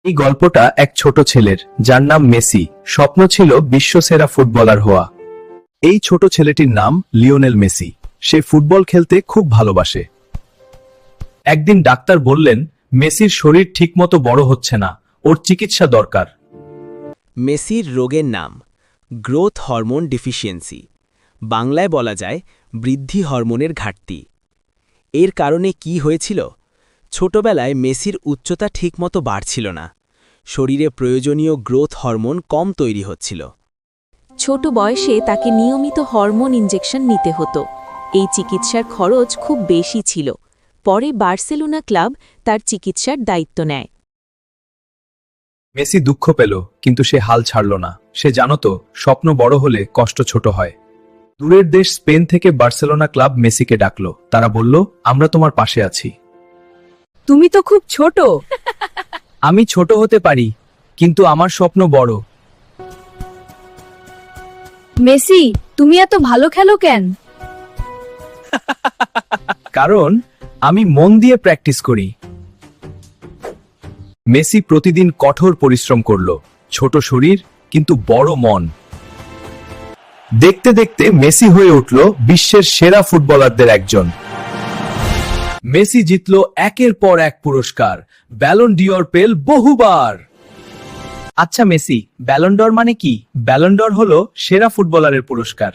এই গল্পটা এক ছোট ছেলের, যার নাম মেসি। স্বপ্ন ছিল বিশ্বসেরা ফুটবলার হওয়া। এই ছোট ছেলেটির নাম লিওনেল মেসি। সে ফুটবল খেলতে খুব ভালোবাসে। একদিন ডাক্তার বললেন, মেসির শরীর ঠিকমতো বড় হচ্ছে না, ওর চিকিৎসা দরকার। মেসির রোগের নাম গ্রোথ হরমোন ডিফিসিয়েন্সি, বাংলায় বলা যায় বৃদ্ধি হরমোনের ঘাটতি। এর কারণে কি হয়েছিল? ছোটবেলায় মেসির উচ্চতা ঠিকমতো বাড়ছিল না, শরীরে প্রয়োজনীয় গ্রোথ হরমোন কম তৈরি হচ্ছিল। ছোট বয়সে তাকে নিয়মিত হরমোন ইনজেকশন নিতে হতো। এই চিকিৎসার খরচ খুব বেশি ছিল। পরে বার্সেলোনা ক্লাব তার চিকিৎসার দায়িত্ব নেয়। মেসি দুঃখ পেল, কিন্তু সে হাল ছাড়ল না। সে জানত, স্বপ্ন বড় হলে কষ্ট ছোট হয়। দূরের দেশ স্পেন থেকে বার্সেলোনা ক্লাব মেসিকে ডাকল। তারা বলল, আমরা তোমার পাশে আছি। তুমি তো খুব ছোট। আমি ছোট হতে পারি, কিন্তু আমার স্বপ্ন বড়। মেসি, তুমি এত ভালো খেলো কেন? কারণ আমি মন দিয়ে প্র্যাকটিস করি। মেসি প্রতিদিন কঠোর পরিশ্রম করল। ছোট শরীর, কিন্তু বড় মন। দেখতে দেখতে মেসি হয়ে উঠল বিশ্বের সেরা ফুটবলারদের একজন। মেসি জিতল একের পর এক পুরস্কার, ব্যালন ডিওর পেল বহুবার। আচ্ছা মেসি, ব্যালন ডর মানে কি? ব্যালন ডর হলো সেরা ফুটবলারের পুরস্কার।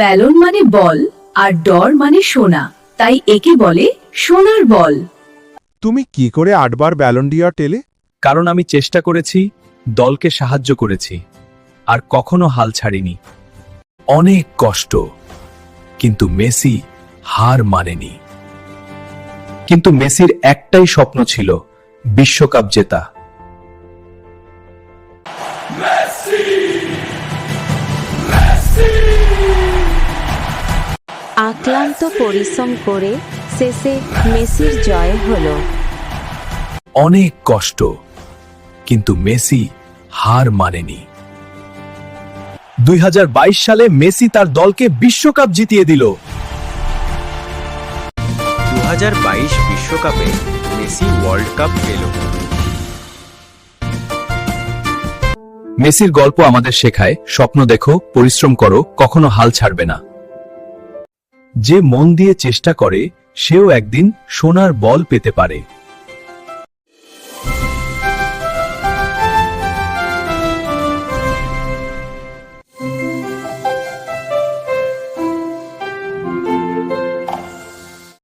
ব্যালন মানে বল আর ডর মানে সোনা, তাই একে বলে সোনার বল। তুমি কি করে ৮ বার ব্যালন ডি'অর টেলে? কারণ আমি চেষ্টা করেছি, দলকে সাহায্য করেছি, আর কখনো হাল ছাড়িনি। অনেক কষ্ট, কিন্তু মেসি হার মানেনি। কিন্তু মেসির একটাই স্বপ্ন ছিল, বিশ্বকাপ জেতা। আক্লান্ত পরিশ্রম করে শেষে মেসির জয় হলো। অনেক কষ্ট, কিন্তু মেসি হার মানেনি। ২০২২ সালে মেসি তার দলকে বিশ্বকাপ জিতিয়ে দিল। ২০২২ বিশ্বকাপে মেসি ওয়ার্ল্ড কাপ পেল। মেসির গল্প আমাদের শেখায়, স্বপ্ন দেখো, পরিশ্রম করো, কখনো হাল ছাড়বে না। যে মন দিয়ে চেষ্টা করে, সেও একদিন সোনার বল পেতে পারে।